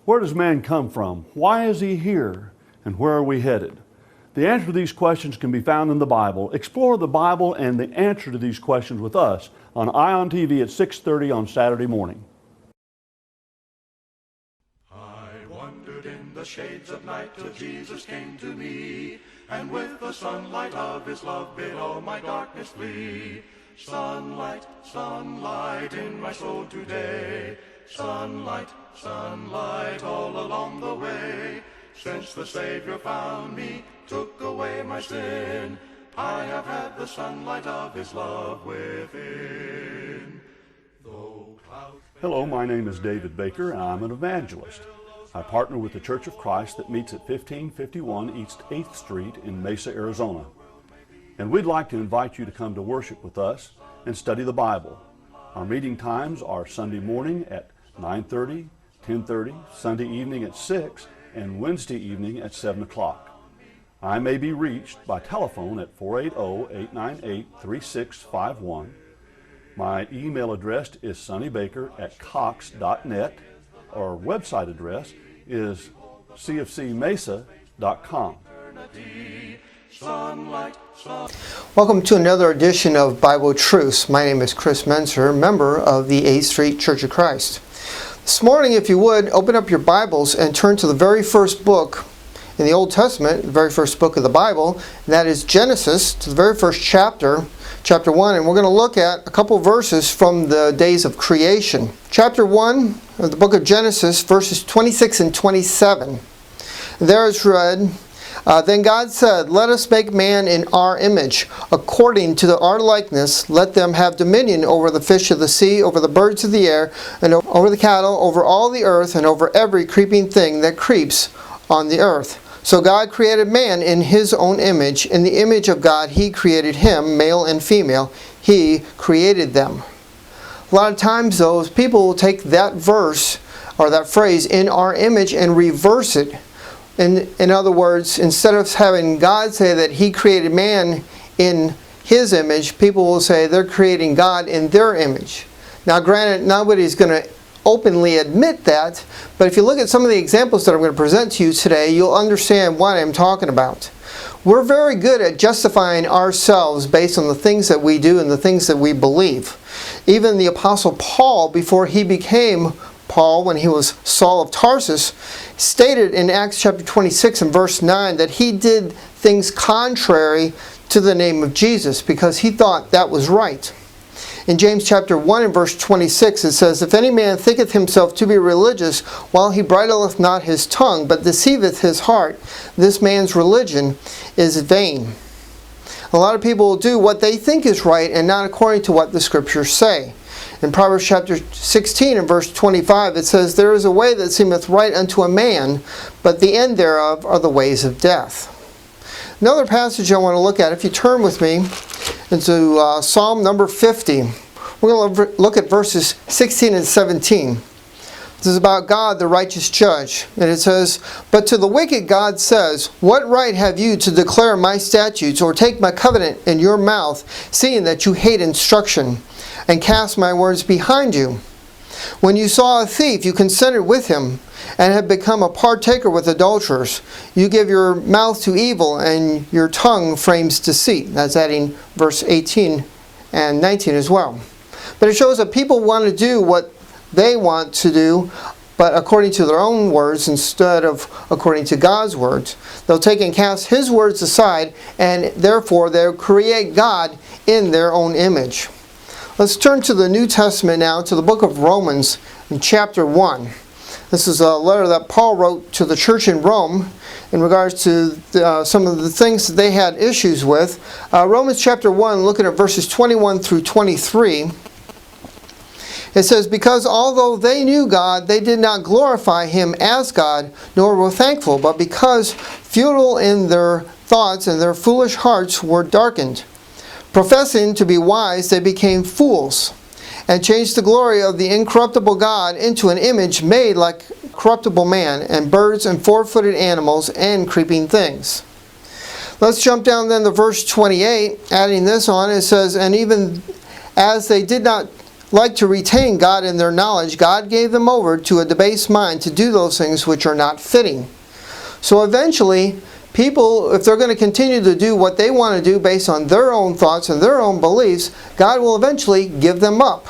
Where does man come from? Why is he here? And where are we headed? The answer to these questions can be found in the Bible. Explore the Bible and the answer to these questions with us on ION TV at 6:30 on Saturday morning. I wandered in the shades of night till Jesus came to me, and with the sunlight of his love bid all my darkness flee. Sunlight, sunlight in my soul today. Sunlight, sunlight all along the way. Since the Savior found me, took away my sin, I have had the sunlight of his love within. Hello, my name is David Baker, and I'm an evangelist. I partner with the Church of Christ that meets at 1551 East 8th Street in Mesa, Arizona. And we'd like to invite you to come to worship with us and study the Bible. Our meeting times are Sunday morning at 9:30, 10:30, Sunday evening at 6, and Wednesday evening at 7 o'clock. I may be reached by telephone at 480-898-3651. My email address is sonnybaker@cox.net. Our website address is cfcmesa.com. Welcome to another edition of Bible Truths. My name is Chris Menser, member of the 8th Street Church of Christ. This morning, if you would, open up your Bibles and turn to the very first book in the Old Testament, the very first book of the Bible, and that is Genesis, to the very first chapter, chapter 1, and we're going to look at a couple verses from the days of creation. Chapter 1 of the book of Genesis, verses 26 and 27. There is read, Then God said, Let us make man in our image, according to our likeness. Let them have dominion over the fish of the sea, over the birds of the air, and over the cattle, over all the earth, and over every creeping thing that creeps on the earth. So God created man in his own image. In the image of God he created him, male and female. He created them. A lot of times, though, people will take that verse, or that phrase, in our image, and reverse it. In other words, instead of having God say that he created man in his image, people will say they're creating God in their image. Now granted, nobody's going to openly admit that, but if you look at some of the examples that I'm going to present to you today, you'll understand what I'm talking about. We're very good at justifying ourselves based on the things that we do and the things that we believe. Even the Apostle Paul, before he became Paul, when he was Saul of Tarsus, stated in Acts chapter 26 and verse 9 that he did things contrary to the name of Jesus because he thought that was right. In James chapter 1 and verse 26 it says, If any man thinketh himself to be religious, while he bridleth not his tongue, but deceiveth his heart, this man's religion is vain. A lot of people will do what they think is right and not according to what the scriptures say. In Proverbs chapter 16 and verse 25 it says, There is a way that seemeth right unto a man, but the end thereof are the ways of death. Another passage I want to look at, if you turn with me into Psalm number 50, we're going to look at verses 16 and 17. This is about God, the righteous judge. And it says, But to the wicked God says, What right have you to declare my statutes, or take my covenant in your mouth, seeing that you hate instruction, and cast my words behind you? When you saw a thief, you consented with him, and have become a partaker with adulterers. You give your mouth to evil, and your tongue frames deceit. That's adding verse 18 and 19 as well. But it shows that people want to do what they want to do, but according to their own words instead of according to God's words. They'll take and cast his words aside, and therefore they'll create God in their own image. Let's turn to the New Testament now, to the book of Romans in chapter 1. This is a letter that Paul wrote to the church in Rome in regards to some of the things that they had issues with. Romans chapter 1, looking at verses 21 through 23. It says, Because although they knew God, they did not glorify him as God, nor were thankful, but because futile in their thoughts and their foolish hearts were darkened. Professing to be wise, they became fools, and changed the glory of the incorruptible God into an image made like corruptible man, and birds and four-footed animals and creeping things. Let's jump down then to verse 28, adding this on. It says, And even as they did not like to retain God in their knowledge, God gave them over to a debased mind to do those things which are not fitting. So eventually, people, if they're going to continue to do what they want to do based on their own thoughts and their own beliefs, God will eventually give them up.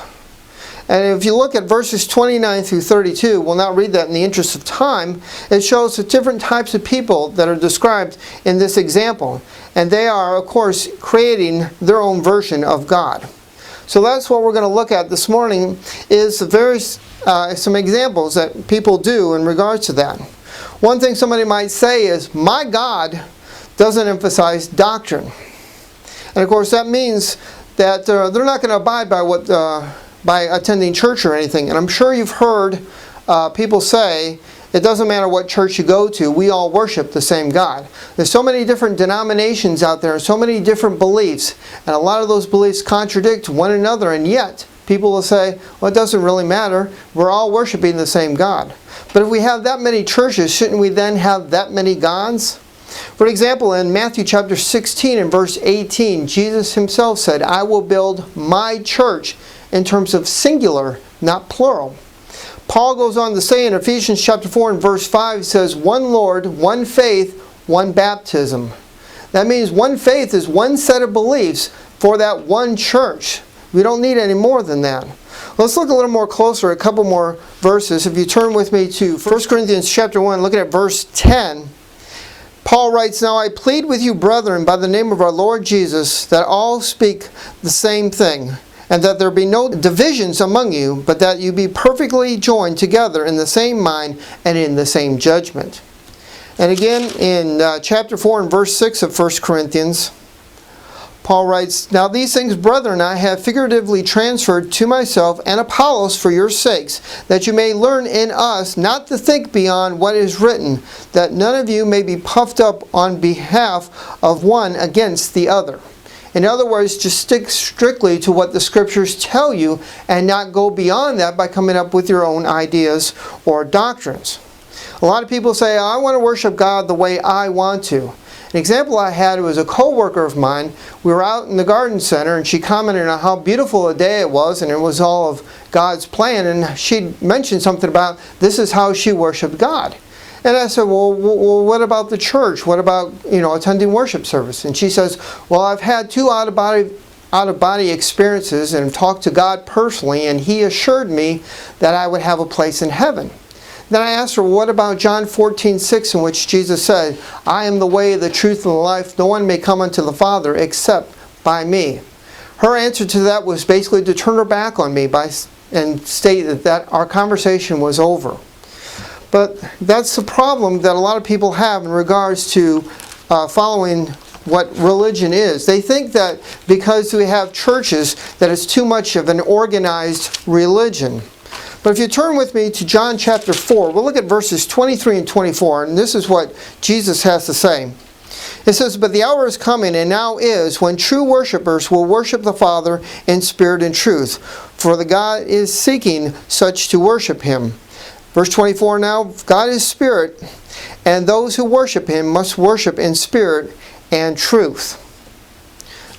And if you look at verses 29 through 32, we'll not read that in the interest of time, it shows the different types of people that are described in this example. And they are, of course, creating their own version of God. So that's what we're going to look at this morning, is some examples that people do in regards to that. One thing somebody might say is, my God doesn't emphasize doctrine. And of course that means that they're not going to abide by attending church or anything. And I'm sure you've heard people say, it doesn't matter what church you go to, we all worship the same God. There's so many different denominations out there, and so many different beliefs, and a lot of those beliefs contradict one another, and yet people will say, well, it doesn't really matter, we're all worshiping the same God. But if we have that many churches, shouldn't we then have that many gods? For example, in Matthew chapter 16 and verse 18, Jesus himself said, I will build my church, in terms of singular, not plural. Paul goes on to say in Ephesians chapter 4 and verse 5, he says, one Lord, one faith, one baptism. That means one faith is one set of beliefs for that one church. We don't need any more than that. Let's look a little more closer, a couple more verses. If you turn with me to 1 Corinthians chapter 1, looking at verse 10, Paul writes, Now I plead with you, brethren, by the name of our Lord Jesus, that all speak the same thing, and that there be no divisions among you, but that you be perfectly joined together in the same mind and in the same judgment. And again, in chapter 4 and verse 6 of 1 Corinthians, Paul writes, Now these things, brethren, I have figuratively transferred to myself and Apollos for your sakes, that you may learn in us not to think beyond what is written, that none of you may be puffed up on behalf of one against the other. In other words, just stick strictly to what the Scriptures tell you and not go beyond that by coming up with your own ideas or doctrines. A lot of people say, I want to worship God the way I want to. An example I had was a co-worker of mine. We were out in the garden center and she commented on how beautiful a day it was and it was all of God's plan, and she mentioned something about this is how she worshiped God. And I said, well, what about the church? What about, attending worship service? And she says, well, I've had two out-of-body experiences and talked to God personally, and He assured me that I would have a place in heaven. Then I asked her, what about John 14:6, in which Jesus said, I am the way, the truth, and the life. No one may come unto the Father except by me. Her answer to that was basically to turn her back on me and state that our conversation was over. But that's the problem that a lot of people have in regards to following what religion is. They think that because we have churches that it's too much of an organized religion. But if you turn with me to John chapter 4, we'll look at verses 23 and 24, and this is what Jesus has to say. It says, But the hour is coming, and now is, when true worshipers will worship the Father in spirit and truth, for the God is seeking such to worship Him. Verse 24 now, God is spirit, and those who worship Him must worship in spirit and truth.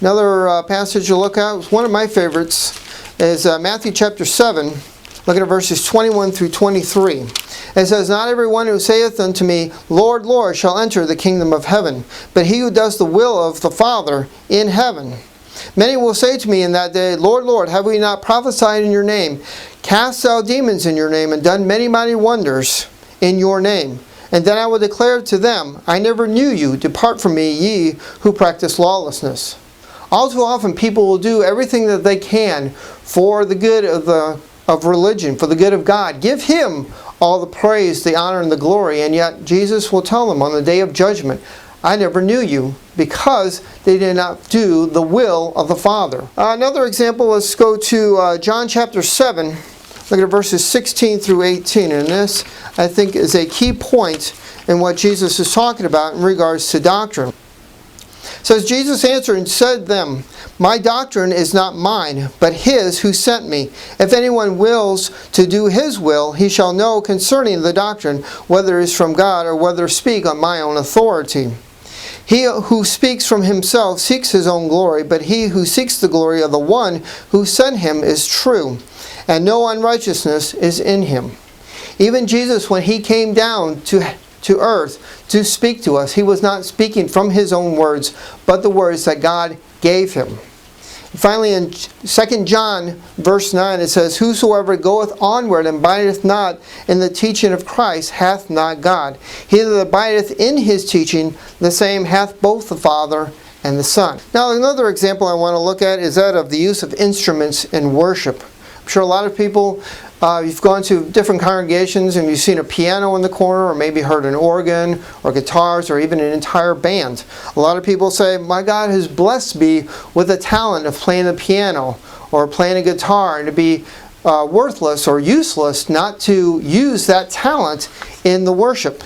Another passage to look at, one of my favorites, is Matthew chapter 7. Look at verses 21 through 23. It says, Not everyone who saith unto me, Lord, Lord, shall enter the kingdom of heaven, but he who does the will of the Father in heaven. Many will say to me in that day, Lord, Lord, have we not prophesied in your name, cast out demons in your name, and done many mighty wonders in your name? And then I will declare to them, I never knew you. Depart from me, ye who practice lawlessness. All too often people will do everything that they can for the good of religion, for the good of God. Give Him all the praise, the honor, and the glory. And yet Jesus will tell them on the day of judgment, I never knew you, because they did not do the will of the Father. Another example, let's go to John chapter 7. Look at verses 16 through 18. And this, I think, is a key point in what Jesus is talking about in regards to doctrine. It says, Jesus answered and said to them, My doctrine is not mine, but His who sent me. If anyone wills to do His will, he shall know concerning the doctrine, whether it is from God or whether speak on my own authority. He who speaks from himself seeks his own glory, but he who seeks the glory of the one who sent him is true, and no unrighteousness is in him. Even Jesus, when he came down to earth to speak to us, he was not speaking from his own words, but the words that God gave him. Finally, in 2 John verse 9, it says, "Whosoever goeth onward and abideth not in the teaching of Christ hath not God. He that abideth in his teaching, the same hath both the Father and the Son." Now, another example I want to look at is that of the use of instruments in worship. I'm sure a lot of people, you've gone to different congregations and you've seen a piano in the corner, or maybe heard an organ or guitars or even an entire band. A lot of people say, "My God has blessed me with the talent of playing the piano or playing a guitar," and to be worthless or useless not to use that talent in the worship.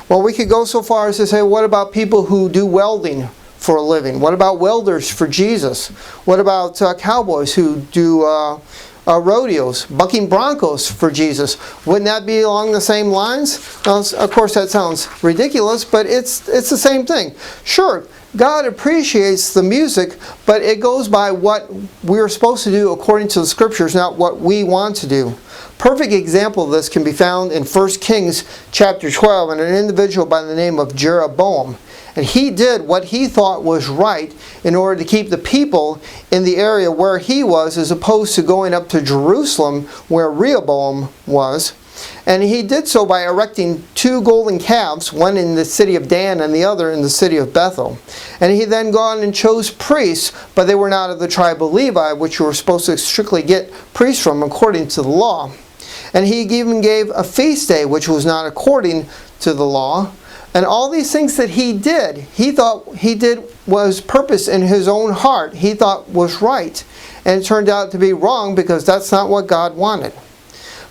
Well, we could go so far as to say, what about people who do welding for a living? What about welders for Jesus? What about cowboys who do rodeos, bucking broncos for Jesus? Wouldn't that be along the same lines? Well, of course, that sounds ridiculous, but it's the same thing. Sure, God appreciates the music, but it goes by what we're supposed to do according to the Scriptures, not what we want to do. Perfect example of this can be found in 1 Kings chapter 12, and an individual by the name of Jeroboam. And he did what he thought was right in order to keep the people in the area where he was, as opposed to going up to Jerusalem where Rehoboam was. And he did so by erecting 2 golden calves, one in the city of Dan and the other in the city of Bethel. And he then gone and chose priests, but they were not of the tribe of Levi, which you were supposed to strictly get priests from according to the law. And he even gave a feast day, which was not according to the law. And all these things that he did, he thought he did was purpose in his own heart. He thought was right. And it turned out to be wrong, because that's not what God wanted.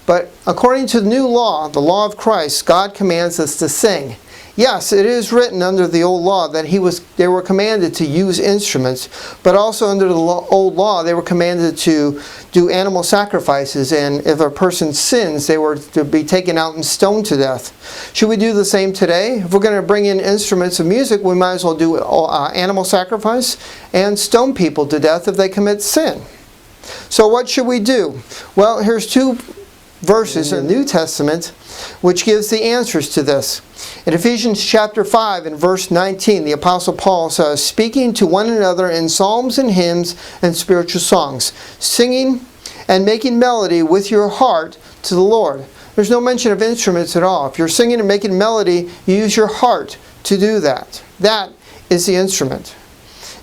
But according to the new law, the law of Christ, God commands us to sing. Yes, it is written under the old law that they were commanded to use instruments, but also under the old law they were commanded to do animal sacrifices, and if a person sins, they were to be taken out and stoned to death. Should we do the same today? If we're going to bring in instruments of music, we might as well do animal sacrifice and stone people to death if they commit sin. So what should we do? Well, here's 2 verses in the New Testament which gives the answers to this. In Ephesians chapter 5 and verse 19, the Apostle Paul says, "Speaking to one another in psalms and hymns and spiritual songs, singing and making melody with your heart to the Lord." There's no mention of instruments at all. If you're singing and making melody, you use your heart to do that. That is the instrument.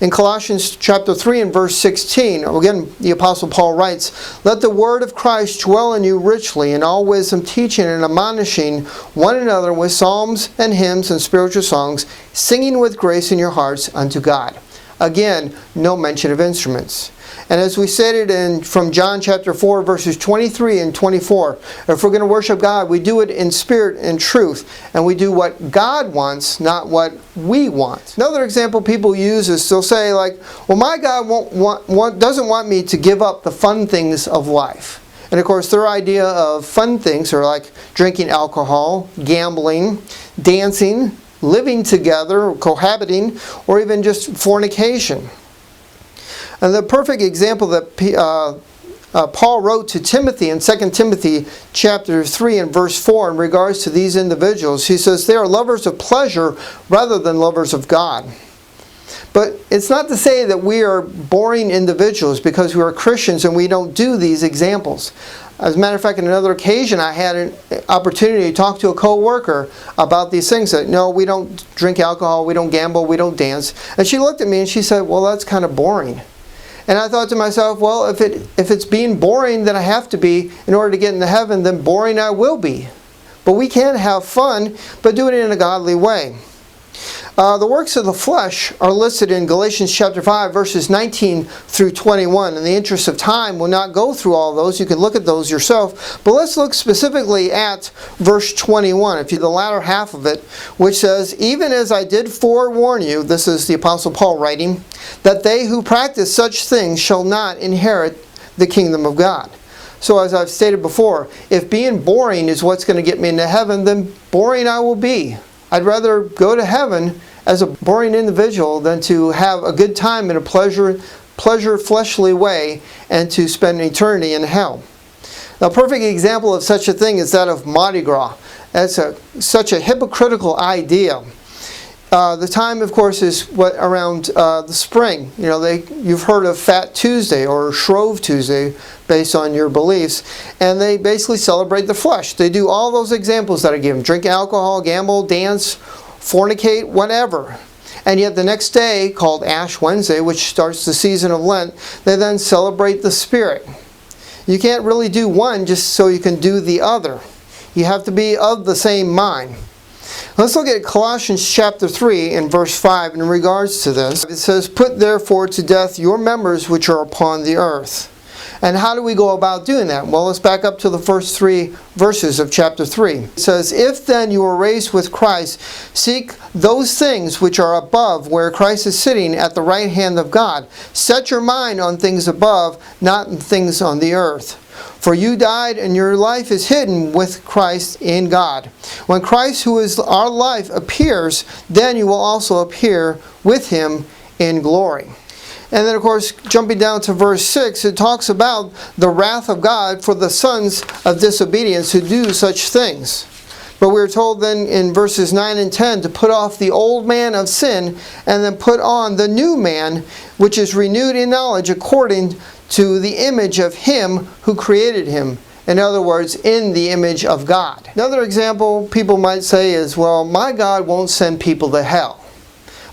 In Colossians chapter 3 and verse 16, again, the Apostle Paul writes, "Let the word of Christ dwell in you richly, in all wisdom, teaching and admonishing one another with psalms and hymns and spiritual songs, singing with grace in your hearts unto God." Again, no mention of instruments. And as we stated from John chapter 4, verses 23 and 24, if we're going to worship God, we do it in spirit and truth. And we do what God wants, not what we want. Another example people use is they'll say, like, "Well, my God doesn't want me to give up the fun things of life." And of course, their idea of fun things are like drinking alcohol, gambling, dancing, living together, cohabiting, or even just fornication. And the perfect example that Paul wrote to Timothy in 2 Timothy chapter 3 and verse 4 in regards to these individuals, he says, "They are lovers of pleasure rather than lovers of God." But it's not to say that we are boring individuals because we are Christians and we don't do these examples. As a matter of fact, on another occasion, I had an opportunity to talk to a co-worker about these things. That, no, we don't drink alcohol, we don't gamble, we don't dance. And she looked at me and she said, "Well, that's kind of boring." And I thought to myself, well, if it's being boring that I have to be in order to get into heaven, then boring I will be. But we can have fun, but do it in a godly way. The works of the flesh are listed in Galatians chapter 5, verses 19 through 21. In the interest of time, we'll not go through all those. You can look at those yourself. But let's look specifically at verse 21, if you the latter half of it, which says, "Even as I did forewarn you," this is the Apostle Paul writing, "that they who practice such things shall not inherit the kingdom of God." So as I've stated before, if being boring is what's going to get me into heaven, then boring I will be. I'd rather go to heaven as a boring individual than to have a good time in a pleasure fleshly way and to spend eternity in hell. Now, a perfect example of such a thing is that of Mardi Gras. That's such a hypocritical idea. The time, of course, is around the spring. You've heard of Fat Tuesday or Shrove Tuesday, based on your beliefs, and they basically celebrate the flesh. They do all those examples that I give them: drink alcohol, gamble, dance, fornicate, whatever. And yet the next day, called Ash Wednesday, which starts the season of Lent, they then celebrate the Spirit. You can't really do one just so you can do the other. You have to be of the same mind. Let's look at Colossians chapter 3 and verse 5 in regards to this. It says, "Put therefore to death your members which are upon the earth." And how do we go about doing that? Well, let's back up to the first 3 verses of chapter 3. It says, "If then you are raised with Christ, seek those things which are above, where Christ is sitting at the right hand of God. Set your mind on things above, not on things on the earth. For you died, and your life is hidden with Christ in God. When Christ, who is our life, appears, then you will also appear with him in glory." And then, of course, jumping down to verse 6, it talks about the wrath of God for the sons of disobedience who do such things. But we're told then in verses 9 and 10 to put off the old man of sin and then put on the new man, which is renewed in knowledge according to the image of him who created him. In other words, in the image of God. Another example people might say is, well, my God won't send people to hell.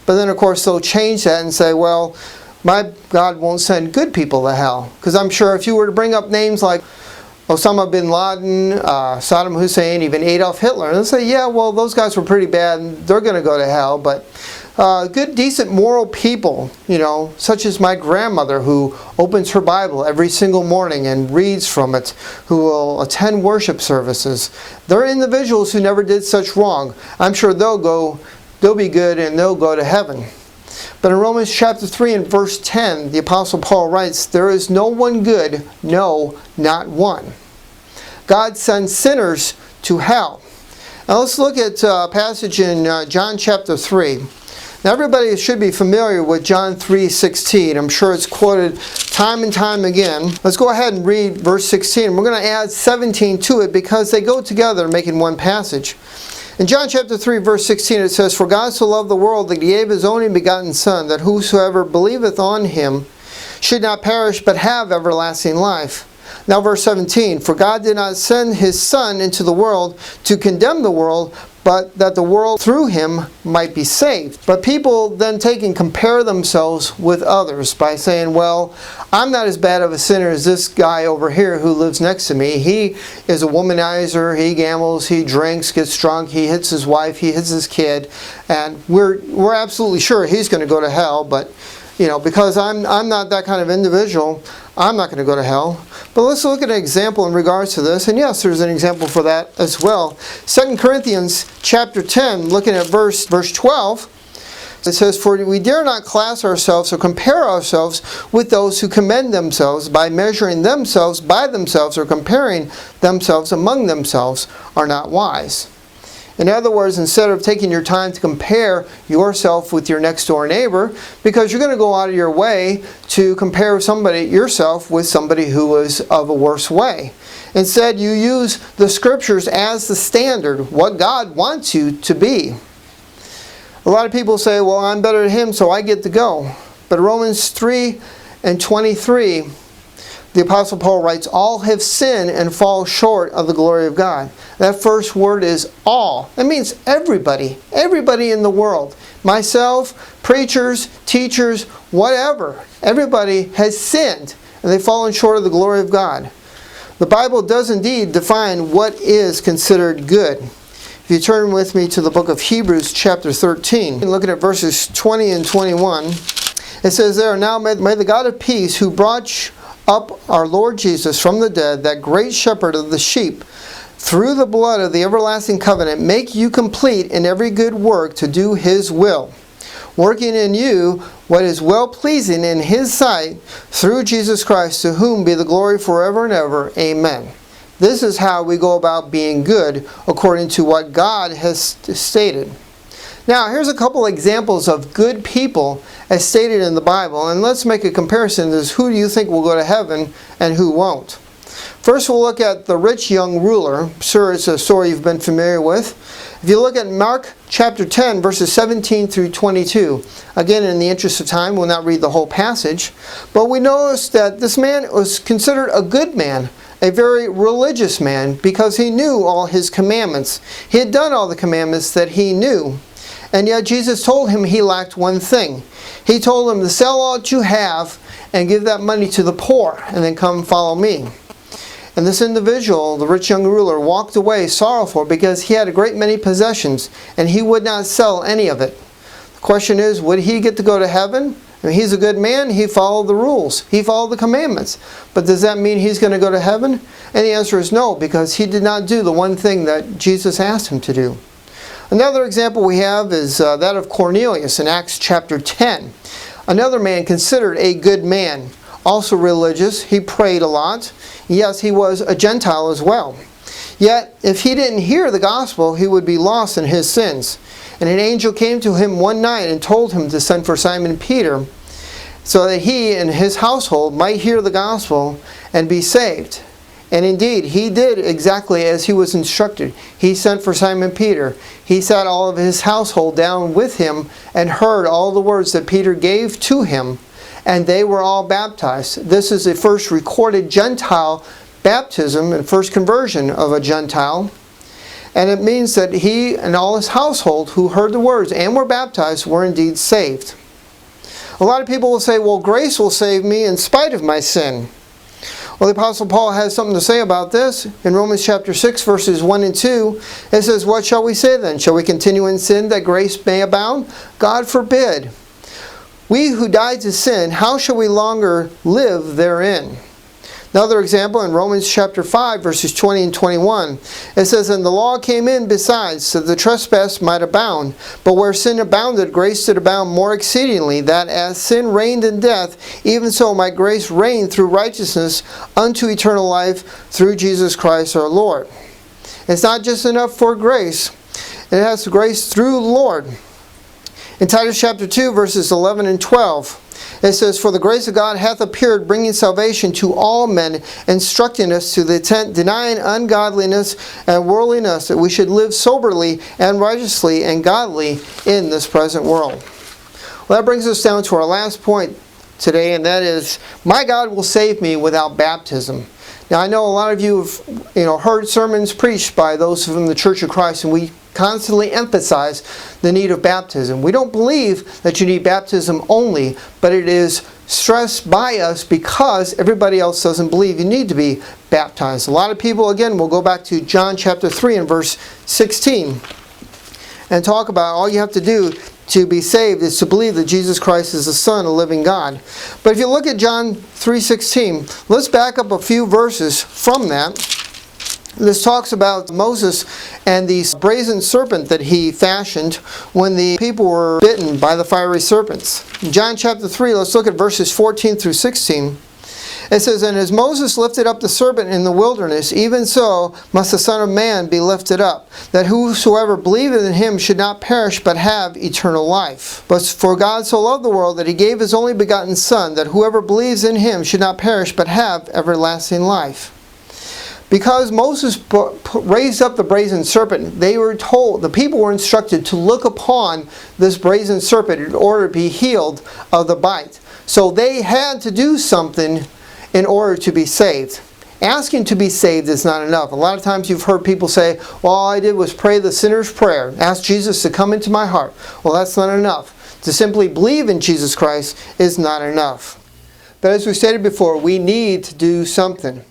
But then, of course, they'll change that and say, well, my God won't send good people to hell. Because I'm sure if you were to bring up names like Osama bin Laden, Saddam Hussein, even Adolf Hitler, they'll say, yeah, well, those guys were pretty bad and they're going to go to hell. But good, decent, moral people, such as my grandmother, who opens her Bible every single morning and reads from it, who will attend worship services. They're individuals who never did such wrong. I'm sure they'll be good and they'll go to heaven. But in Romans chapter 3 and verse 10, the Apostle Paul writes, "There is no one good, no, not one." God sends sinners to hell. Now let's look at a passage in John chapter 3. Now everybody should be familiar with John 3:16. I'm sure it's quoted time and time again. Let's go ahead and read verse 16. We're going to add 17 to it because they go together making one passage. In John chapter 3 verse 16 it says, "For God so loved the world that he gave his only begotten Son, that whosoever believeth on him should not perish but have everlasting life." Now verse 17, "For God did not send his Son into the world to condemn the world, but that the world through him might be saved." But people then take and compare themselves with others by saying, well, I'm not as bad of a sinner as this guy over here who lives next to me. He is a womanizer, he gambles, he drinks, gets drunk, he hits his wife, he hits his kid, and we're absolutely sure he's going to go to hell, but because I'm not that kind of individual, I'm not going to go to hell. But let's look at an example in regards to this. And yes, there's an example for that as well. 2 Corinthians chapter 10, looking at verse 12, it says, "For we dare not class ourselves or compare ourselves with those who commend themselves by measuring themselves by themselves or comparing themselves among themselves are not wise." In other words, instead of taking your time to compare yourself with your next door neighbor, because you're going to go out of your way to compare yourself with somebody who is of a worse way. Instead, you use the scriptures as the standard, what God wants you to be. A lot of people say, well, I'm better than him, so I get to go. But Romans 3 and 23, the Apostle Paul writes, "All have sinned and fall short of the glory of God." That first word is all. That means everybody. Everybody in the world. Myself, preachers, teachers, whatever. Everybody has sinned and they've fallen short of the glory of God. The Bible does indeed define what is considered good. If you turn with me to the book of Hebrews chapter 13, and looking at verses 20 and 21, it says there, "Now may the God of peace, who brought up our Lord Jesus from the dead, that great shepherd of the sheep, through the blood of the everlasting covenant, make you complete in every good work to do his will, working in you what is well-pleasing in his sight, through Jesus Christ, to whom be the glory forever and ever. Amen." This is how we go about being good according to what God has stated. Now, here's a couple examples of good people as stated in the Bible, and let's make a comparison as who do you think will go to heaven and who won't. First, we'll look at the rich young ruler. I'm sure it's a story you've been familiar with. If you look at Mark chapter 10, verses 17 through 22, again, in the interest of time, we'll not read the whole passage, but we notice that this man was considered a good man, a very religious man, because he knew all his commandments. He had done all the commandments that he knew. And yet Jesus told him he lacked one thing. He told him to sell all that you have and give that money to the poor, and then come follow me. And this individual, the rich young ruler, walked away sorrowful because he had a great many possessions and he would not sell any of it. The question is, would he get to go to heaven? I mean, he's a good man. He followed the rules. He followed the commandments. But does that mean he's going to go to heaven? And the answer is no, because he did not do the one thing that Jesus asked him to do. Another example we have is that of Cornelius in Acts chapter 10. Another man considered a good man, also religious. He prayed a lot. Yes, he was a Gentile as well. Yet, if he didn't hear the gospel, he would be lost in his sins. And an angel came to him one night and told him to send for Simon Peter so that he and his household might hear the gospel and be saved. And indeed, he did exactly as he was instructed. He sent for Simon Peter. He sat all of his household down with him and heard all the words that Peter gave to him, and they were all baptized. This is the first recorded Gentile baptism and first conversion of a Gentile. And it means that he and all his household who heard the words and were baptized were indeed saved. A lot of people will say, well, grace will save me in spite of my sin. Well, the Apostle Paul has something to say about this. In Romans chapter 6, verses 1 and 2, it says, what shall we say then? Shall we continue in sin that grace may abound? God forbid. We who died to sin, how shall we longer live therein? Another example in Romans chapter 5, verses 20 and 21. It says, and the law came in besides, so the trespass might abound. But where sin abounded, grace did abound more exceedingly, that as sin reigned in death, even so might grace reign through righteousness unto eternal life through Jesus Christ our Lord. It's not just enough for grace. It has grace through the Lord. In Titus chapter 2, verses 11 and 12, it says, for the grace of God hath appeared, bringing salvation to all men, instructing us to the intent, denying ungodliness and worldliness, that we should live soberly and righteously and godly in this present world. Well, that brings us down to our last point today, and that is, my God will save me without baptism. Now, I know a lot of you have heard sermons preached by those from the Church of Christ, and we constantly emphasize the need of baptism. We don't believe that you need baptism only, but it is stressed by us because everybody else doesn't believe you need to be baptized. A lot of people, again, will go back to John chapter 3 and verse 16 and talk about all you have to do to be saved is to believe that Jesus Christ is the Son of the living God. But if you look at John 3:16, let's back up a few verses from that. This talks about Moses and the brazen serpent that he fashioned when the people were bitten by the fiery serpents. In John chapter 3, let's look at verses 14 through 16. It says, and as Moses lifted up the serpent in the wilderness, even so must the Son of Man be lifted up, that whosoever believeth in him should not perish, but have eternal life. But for God so loved the world that he gave his only begotten Son, that whoever believes in him should not perish, but have everlasting life. Because Moses raised up the brazen serpent, they were told, the people were instructed to look upon this brazen serpent in order to be healed of the bite. So they had to do something in order to be saved. Asking to be saved is not enough. A lot of times you've heard people say, well, all I did was pray the sinner's prayer. Ask Jesus to come into my heart. Well, that's not enough. To simply believe in Jesus Christ is not enough. But as we stated before, we need to do something.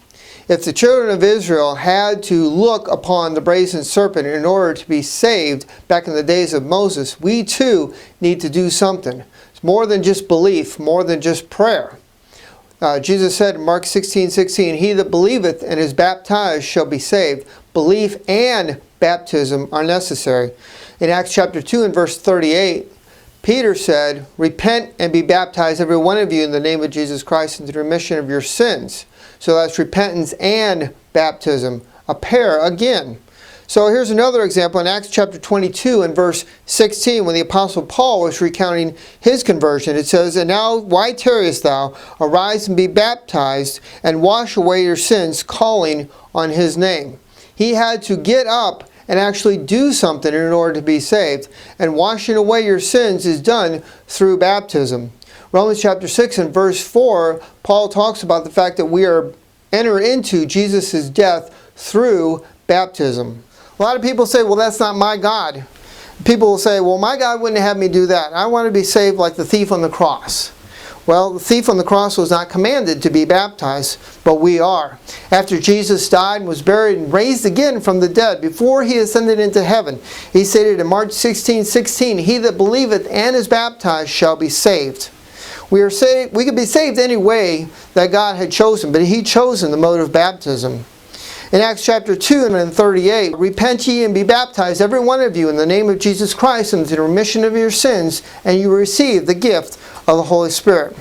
If the children of Israel had to look upon the brazen serpent in order to be saved back in the days of Moses, we too need to do something. It's more than just belief, more than just prayer. Jesus said in Mark 16:16, he that believeth and is baptized shall be saved. Belief and baptism are necessary. In Acts chapter 2 and verse 38, Peter said, repent and be baptized every one of you in the name of Jesus Christ into the remission of your sins. So that's repentance and baptism, a pair again. So here's another example in Acts chapter 22 and verse 16 when the Apostle Paul was recounting his conversion. It says, "And now why tarriest thou? Arise and be baptized and wash away your sins, calling on his name." He had to get up and actually do something in order to be saved. And washing away your sins is done through baptism. Romans chapter 6 and verse 4, Paul talks about the fact that we are enter into Jesus' death through baptism. A lot of people say, well, that's not my God. People will say, well, my God wouldn't have me do that. I want to be saved like the thief on the cross. Well, the thief on the cross was not commanded to be baptized, but we are. After Jesus died and was buried and raised again from the dead, before he ascended into heaven, he stated in Mark 16:16, "He that believeth and is baptized shall be saved." We are saved. We could be saved any way that God had chosen, but he chosen the mode of baptism. In Acts chapter 2 and 38, "Repent ye and be baptized, every one of you, in the name of Jesus Christ, unto the remission of your sins, and you will receive the gift of the Holy Spirit."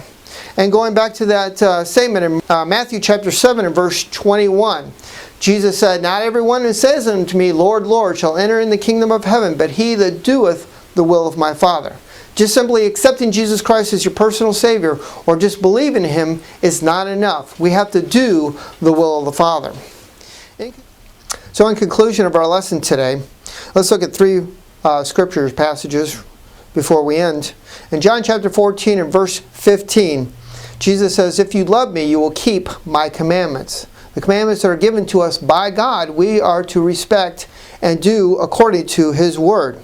And going back to that statement in Matthew chapter 7 and verse 21, Jesus said, "Not every one who says unto me, Lord, Lord, shall enter in the kingdom of heaven, but he that doeth the will of my Father." Just simply accepting Jesus Christ as your personal Savior or just believing in him is not enough. We have to do the will of the Father. So in conclusion of our lesson today, let's look at three scripture passages before we end. In John chapter 14 and verse 15, Jesus says, "If you love me, you will keep my commandments." The commandments that are given to us by God, we are to respect and do according to his word.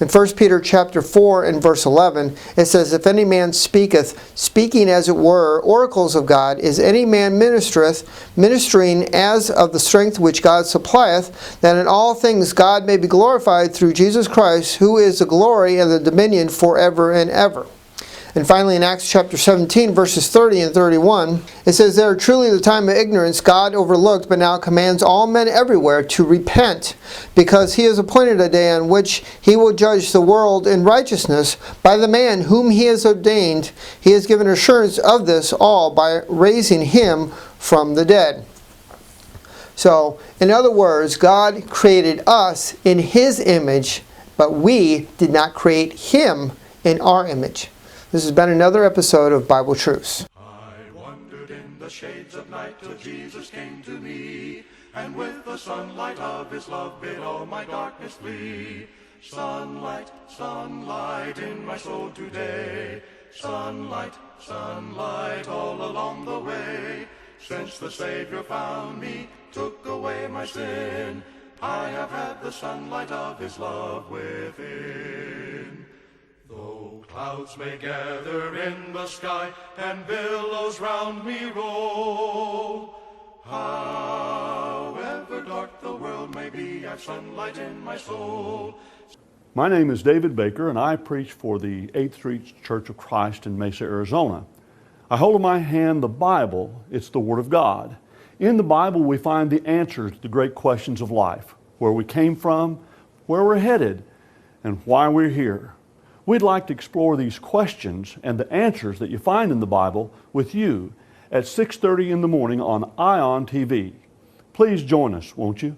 In 1 Peter chapter 4 and verse 11, it says, "If any man speaketh, speaking as it were oracles of God, is any man ministereth, ministering as of the strength which God supplieth, that in all things God may be glorified through Jesus Christ, who is the glory and the dominion forever and ever." And finally in Acts chapter 17 verses 30 and 31, it says, "There truly the time of ignorance God overlooked, but now commands all men everywhere to repent, because he has appointed a day on which he will judge the world in righteousness by the man whom he has ordained. He has given assurance of this all by raising him from the dead." So, in other words, God created us in his image, but we did not create him in our image. This has been another episode of Bible Truths. I wandered in the shades of night till Jesus came to me, and with the sunlight of his love bid all my darkness flee. Sunlight, sunlight in my soul today, sunlight, sunlight all along the way. Since the Savior found me, took away my sin, I have had the sunlight of his love within. Though clouds may gather in the sky and billows round me roll, however dark the world may be, I've sunlight in my soul. My name is David Baker, and I preach for the 8th Street Church of Christ in Mesa, Arizona. I hold in my hand the Bible. It's the Word of God. In the Bible, we find the answers to the great questions of life: where we came from, where we're headed, and why we're here. We'd like to explore these questions and the answers that you find in the Bible with you at 6:30 in the morning on ION TV. Please join us, won't you?